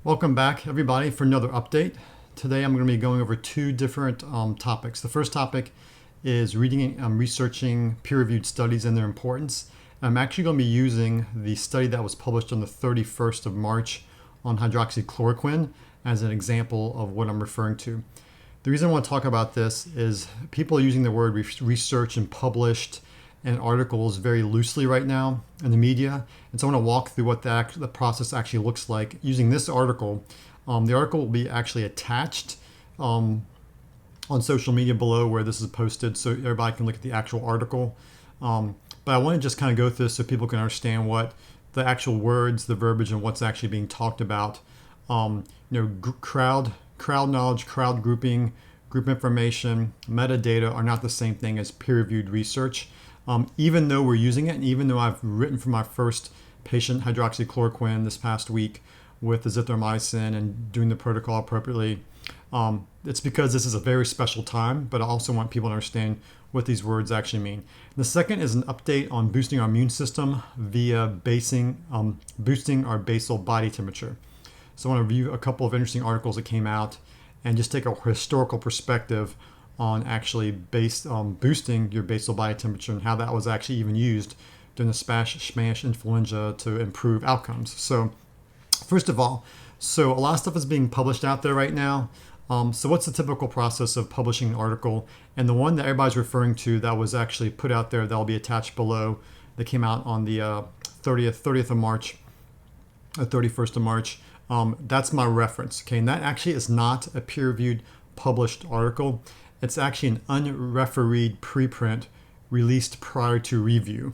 Welcome back, everybody, for another update. Today I'm going to be going over two different topics. The first topic is reading and researching peer-reviewed studies and their importance. I'm actually going to be using the study that was published on the 31st of March on hydroxychloroquine as an example of what I'm referring to. The reason I want to talk about this is people are using the word research and published and articles very loosely right now in the media. And so I want to walk through what the process actually looks like using this article. The article will be actually attached on social media below where this is posted so everybody can look at the actual article. But I want to just kind of go through this so people can understand what the actual words, the verbiage, and what's actually being talked about. Crowd knowledge, crowd grouping, group information, metadata are not the same thing as peer-reviewed research. Even though we're using it, and even though I've written for my first patient hydroxychloroquine this past week with azithromycin and doing the protocol appropriately, it's because this is a very special time, but I also want people to understand what these words actually mean. The second is an update on boosting our immune system via boosting our basal body temperature. So I want to review a couple of interesting articles that came out and just take a historical perspective on actually boosting your basal body temperature and how that was actually even used during the smash influenza to improve outcomes. So first of all, a lot of stuff is being published out there right now. So what's the typical process of publishing an article? And the one that everybody's referring to that was actually put out there that'll be attached below that came out on the 30th of March, 31st of March. That's my reference. Okay, and that actually is not a peer-reviewed published article. It's actually an unrefereed preprint released prior to review.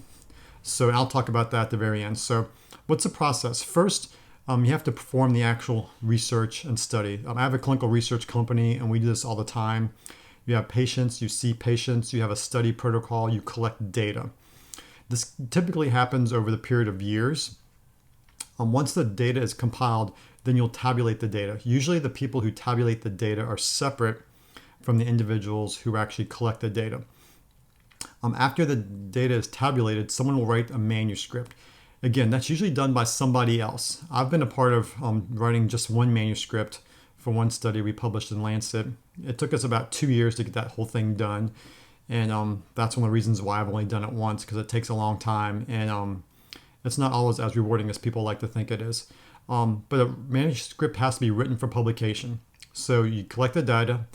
So I'll talk about that at the very end. So what's the process? First, you have to perform the actual research and study. I have a clinical research company and we do this all the time. You have patients, you see patients, you have a study protocol, you collect data. This typically happens over the period of years. Once the data is compiled, then you'll tabulate the data. Usually the people who tabulate the data are separate from the individuals who actually collect the data. After the data is tabulated, someone will write a manuscript. Again, that's usually done by somebody else. I've been a part of writing just one manuscript for one study we published in Lancet. It took us about 2 years to get that whole thing done. And that's one of the reasons why I've only done it once, because it takes a long time. And it's not always as rewarding as people like to think it is. But a manuscript has to be written for publication. So you collect the data,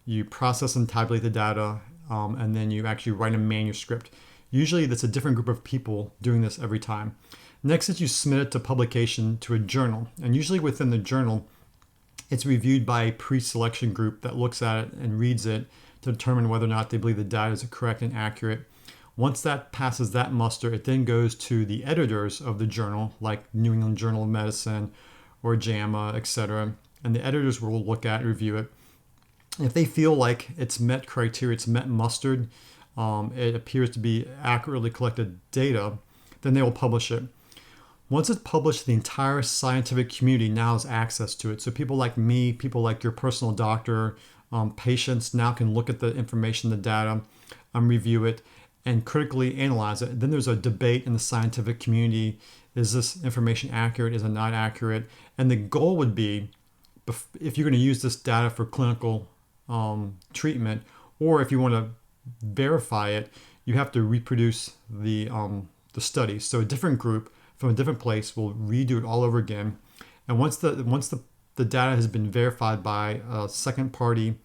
you process and tabulate the data, and then you actually write a manuscript. Usually that's a different group of people doing this every time. Next is you submit it to publication to a journal. And usually within the journal, it's reviewed by a pre-selection group that looks at it and reads it to determine whether or not they believe the data is correct and accurate. Once that passes that muster, it then goes to the editors of the journal, like New England Journal of Medicine or JAMA, etc. And the editors will look at and review it. If they feel like it's met criteria, it's met mustard, it appears to be accurately collected data, then they will publish it. Once it's published, the entire scientific community now has access to it. So people like me, people like your personal doctor, patients now can look at the information, the data, review it, and critically analyze it. Then there's a debate in the scientific community. Is this information accurate? Is it not accurate? And the goal would be, if you're going to use this data for clinical treatment, or if you want to verify it, you have to reproduce the study. So a different group from a different place will redo it all over again. And once the data has been verified by second party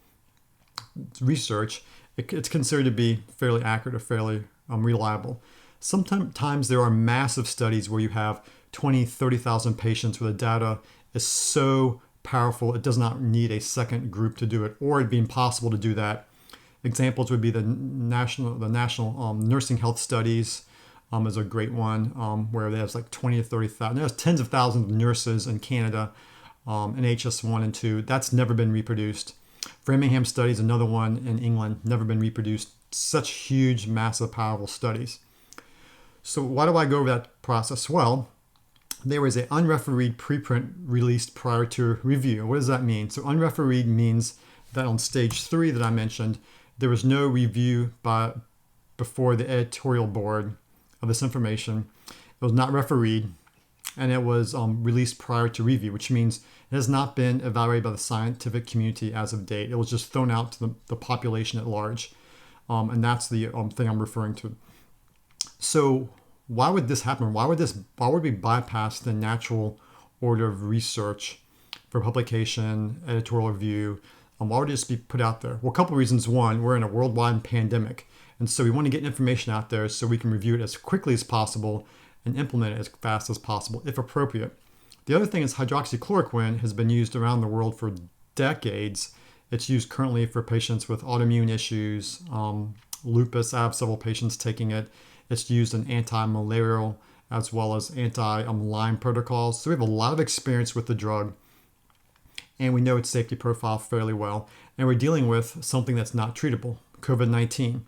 research, it's considered to be fairly accurate or fairly reliable. Sometimes there are massive studies where you have 20, 30,000 patients where the data is so powerful it does not need a second group to do it, or it'd be impossible to do that. Examples would be the national nursing health studies is a great one where there's like 20 to 30,000. There's tens of thousands of nurses in Canada in HS1 and 2. That's never been reproduced. Framingham studies, another one in England, never been reproduced. Such huge, massive, powerful studies. So why do I go over that process? Well, there was an unrefereed preprint released prior to review. What does that mean? So unrefereed means that on stage 3 that I mentioned, there was no review before the editorial board of this information. It was not refereed. and it was released prior to review, which means it has not been evaluated by the scientific community as of date. It was just thrown out to the population at large, and that's the thing I'm referring to. So why would this happen? Why would we bypass the natural order of research for publication, editorial review? Why would it just be put out there? Well, a couple of reasons. One, we're in a worldwide pandemic, and so we want to get information out there so we can review it as quickly as possible and implement it as fast as possible, if appropriate. The other thing is hydroxychloroquine has been used around the world for decades. It's used currently for patients with autoimmune issues, lupus. I have several patients taking it. It's used in anti-malarial as well as anti-Lyme protocols. So we have a lot of experience with the drug, and we know its safety profile fairly well. And we're dealing with something that's not treatable, COVID-19.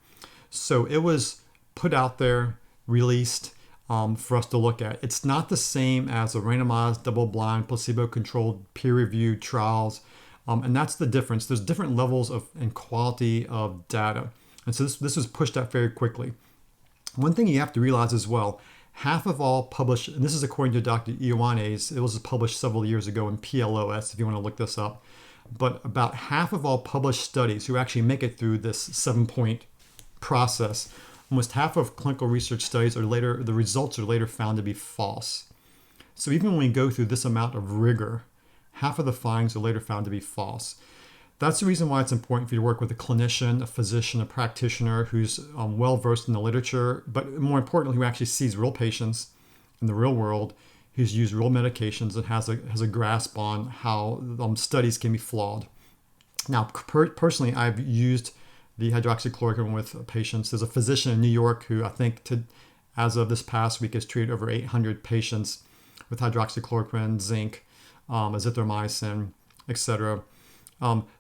So it was put out there, released, for us to look at. It's not the same as a randomized, double-blind, placebo-controlled, peer-reviewed trials, and that's the difference. There's different levels of and quality of data, and so this was pushed out very quickly. One thing you have to realize as well, half of all published, and this is according to Dr. Ioannis, it was published several years ago in PLOS, if you want to look this up, but about half of all published studies who actually make it through this 7-point process, almost half of clinical research studies the results are later found to be false. So even when we go through this amount of rigor, half of the findings are later found to be false. That's the reason why it's important for you to work with a clinician, a physician, a practitioner who's well-versed in the literature, but more importantly, who actually sees real patients in the real world, who's used real medications and has a grasp on how studies can be flawed. Now, personally, I've used the hydroxychloroquine with patients. There's a physician in New York who I think as of this past week has treated over 800 patients with hydroxychloroquine, zinc, azithromycin, etc.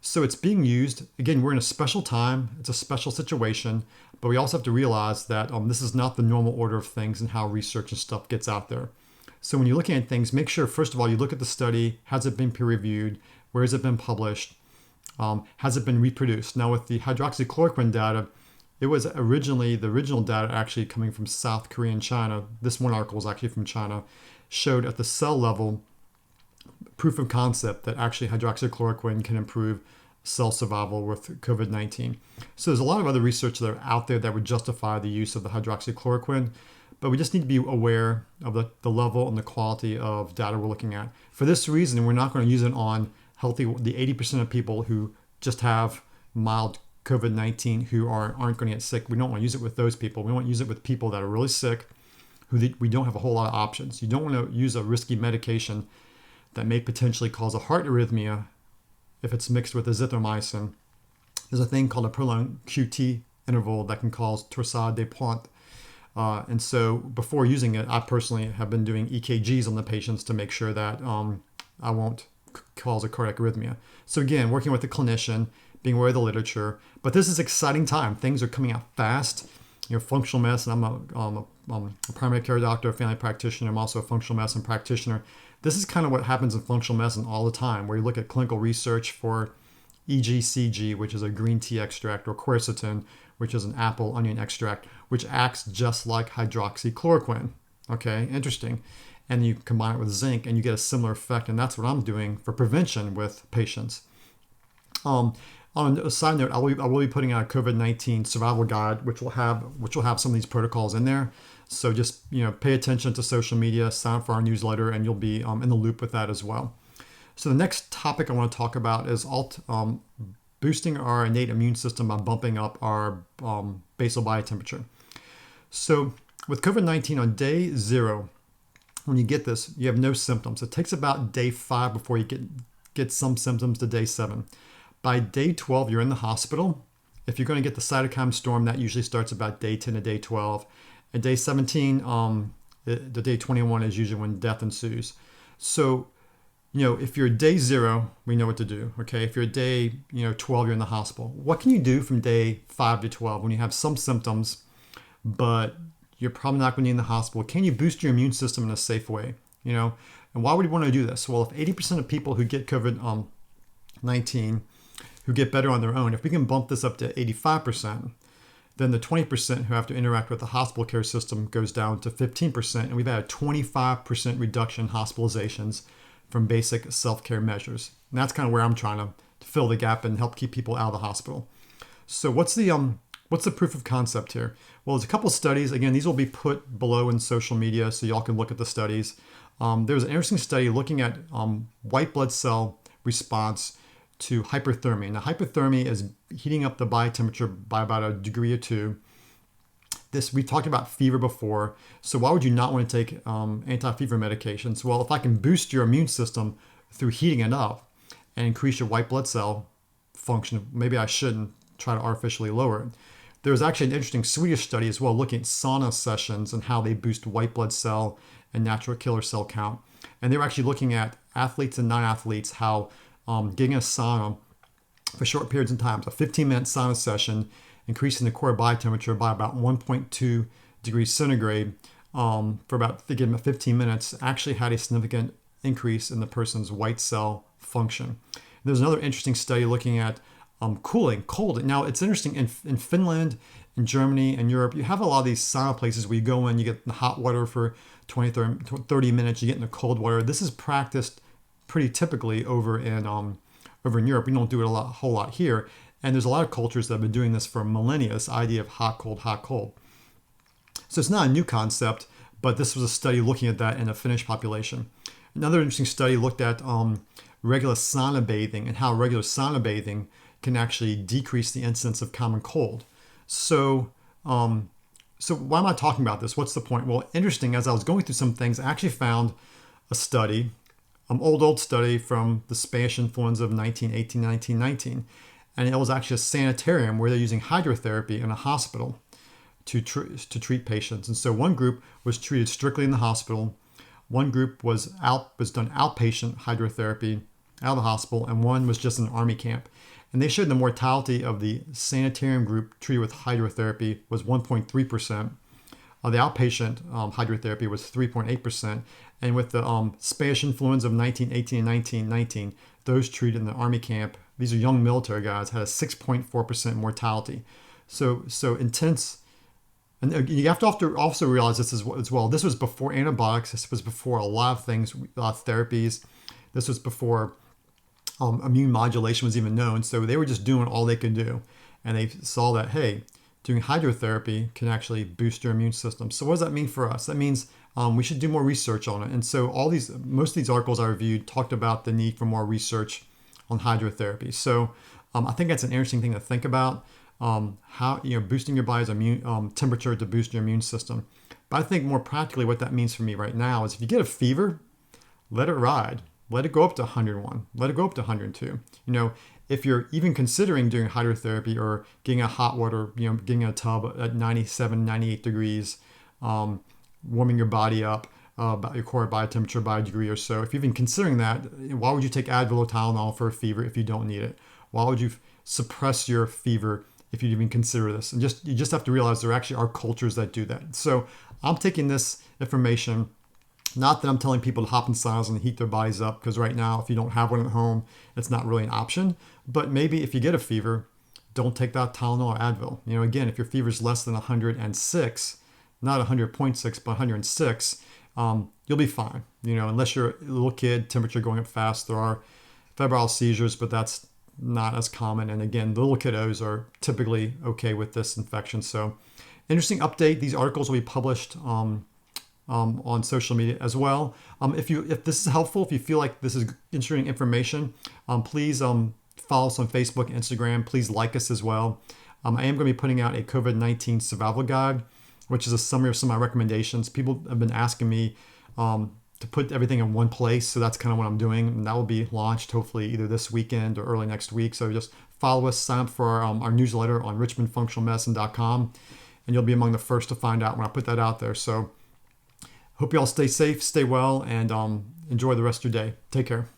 So it's being used. Again, we're in a special time. It's a special situation, but we also have to realize that this is not the normal order of things and how research and stuff gets out there. So when you're looking at things, make sure, first of all, you look at the study. Has it been peer-reviewed? Where has it been published? Has it been reproduced? Now with the hydroxychloroquine data, it was the original data actually coming from South Korea and China. This one article was actually from China, showed at the cell level proof of concept that actually hydroxychloroquine can improve cell survival with COVID-19. So there's a lot of other research that are out there that would justify the use of the hydroxychloroquine, but we just need to be aware of the level and the quality of data we're looking at. For this reason, we're not going to use it on the 80% of people who just have mild COVID-19 who aren't going to get sick. We don't want to use it with those people. We want to use it with people that are really sick, we don't have a whole lot of options. You don't want to use a risky medication that may potentially cause a heart arrhythmia if it's mixed with azithromycin. There's a thing called a prolonged QT interval that can cause torsade de pointe. And so before using it, I personally have been doing EKGs on the patients to make sure that I won't cause a cardiac arrhythmia. So again, working with a clinician, being aware of the literature, but this is an exciting time. Things are coming out fast. Functional medicine, I'm a primary care doctor, a family practitioner. I'm also a functional medicine practitioner. This is kind of what happens in functional medicine all the time, where you look at clinical research for EGCG, which is a green tea extract, or quercetin, which is an apple onion extract, which acts just like hydroxychloroquine. Okay, interesting. And you combine it with zinc and you get a similar effect, and that's what I'm doing for prevention with patients. On a side note, I will be putting out a COVID-19 survival guide, which will have some of these protocols in there. So just pay attention to social media, sign up for our newsletter, and you'll be in the loop with that as well. So the next topic I want to talk about is boosting our innate immune system by bumping up our basal body temperature. So with COVID-19 on day 0, when you get this, you have no symptoms. It takes about day 5 before you get some symptoms to day 7. By day 12, you're in the hospital. If you're going to get the cytokine storm, that usually starts about day 10 to day 12. At day 17, the day 21 is usually when death ensues. So, if you're day 0, we know what to do. Okay, if you're day 12, you're in the hospital. What can you do from day 5 to 12 when you have some symptoms, but you're probably not going to be in the hospital? Can you boost your immune system in a safe way? And why would you want to do this? Well, if 80% of people who get COVID-19 who get better on their own, if we can bump this up to 85%, then the 20% who have to interact with the hospital care system goes down to 15%, and we've had a 25% reduction in hospitalizations from basic self-care measures. And that's kind of where I'm trying to fill the gap and help keep people out of the hospital. So what's the proof of concept here? Well, there's a couple studies. Again, these will be put below in social media so y'all can look at the studies. There's an interesting study looking at white blood cell response to hyperthermia. Now, hyperthermia is heating up the body temperature by about 1 degree or 2. We talked about fever before, so why would you not want to take anti-fever medications? Well, if I can boost your immune system through heating it up and increase your white blood cell function, maybe I shouldn't try to artificially lower it. There was actually an interesting Swedish study as well looking at sauna sessions and how they boost white blood cell and natural killer cell count. And they were actually looking at athletes and non-athletes, how getting a sauna for short periods of time, a 15-minute sauna session, increasing the core body temperature by about 1.2 degrees centigrade for about 15 minutes, actually had a significant increase in the person's white cell function. There's another interesting study looking at cold. Now, it's interesting, in Finland, in Germany, and Europe, you have a lot of these sauna places where you go in, you get the hot water for 20, 30 minutes, you get in the cold water. This is practiced pretty typically over in Europe. We don't do it a whole lot here. And there's a lot of cultures that have been doing this for millennia, this idea of hot, cold, hot, cold. So it's not a new concept, but this was a study looking at that in a Finnish population. Another interesting study looked at regular sauna bathing and how regular sauna bathing can actually decrease the incidence of common cold. So why am I talking about this? What's the point? Well, interesting, as I was going through some things, I actually found a study, old study from the Spanish influenza of 1918, 1919. And it was actually a sanitarium where they're using hydrotherapy in a hospital to treat patients. And so one group was treated strictly in the hospital. One group was done outpatient hydrotherapy out of the hospital, and one was just in an army camp. And they showed the mortality of the sanitarium group treated with hydrotherapy was 1.3%. The outpatient hydrotherapy was 3.8%. And with the Spanish influenza of 1918 and 1919, those treated in the army camp, these are young military guys, had a 6.4% mortality. So intense. And you have to also realize this as well. This was before antibiotics. This was before a lot of things, therapies. This was before immune modulation was even known. So they were just doing all they could do. And they saw that, hey, doing hydrotherapy can actually boost your immune system. So what does that mean for us? That means we should do more research on it. And so most of these articles I reviewed talked about the need for more research on hydrotherapy. So I think that's an interesting thing to think about, how boosting your body's immune temperature to boost your immune system. But I think more practically what that means for me right now is if you get a fever, let it ride. Let it go up to 101. Let it go up to 102. If you're even considering doing hydrotherapy or getting a hot water, getting a tub at 97, 98 degrees, warming your body up about your core body temperature by a degree or so. If you're even considering that, why would you take Advil or Tylenol for a fever if you don't need it? Why would you suppress your fever if you even consider this? And you just have to realize there actually are cultures that do that. So I'm taking this information, not that I'm telling people to hop in saunas and heat their bodies up, because right now, if you don't have one at home, it's not really an option. But maybe if you get a fever, don't take that Tylenol or Advil. Again, if your fever is less than 106, not 100.6, but 106, you'll be fine. Unless you're a little kid, temperature going up fast. There are febrile seizures, but that's not as common. And again, the little kiddos are typically okay with this infection. So interesting update. These articles will be published on social media as well. If this is helpful, if you feel like this is interesting information, please follow us on Facebook and Instagram. Please like us as well. I am going to be putting out a COVID-19 survival guide, which is a summary of some of my recommendations. People have been asking me to put everything in one place, so that's kind of what I'm doing. And that will be launched hopefully either this weekend or early next week. So just follow us, sign up for our newsletter on richmondfunctionalmedicine.com, and you'll be among the first to find out when I put that out there. So hope you all stay safe, stay well, and enjoy the rest of your day. Take care.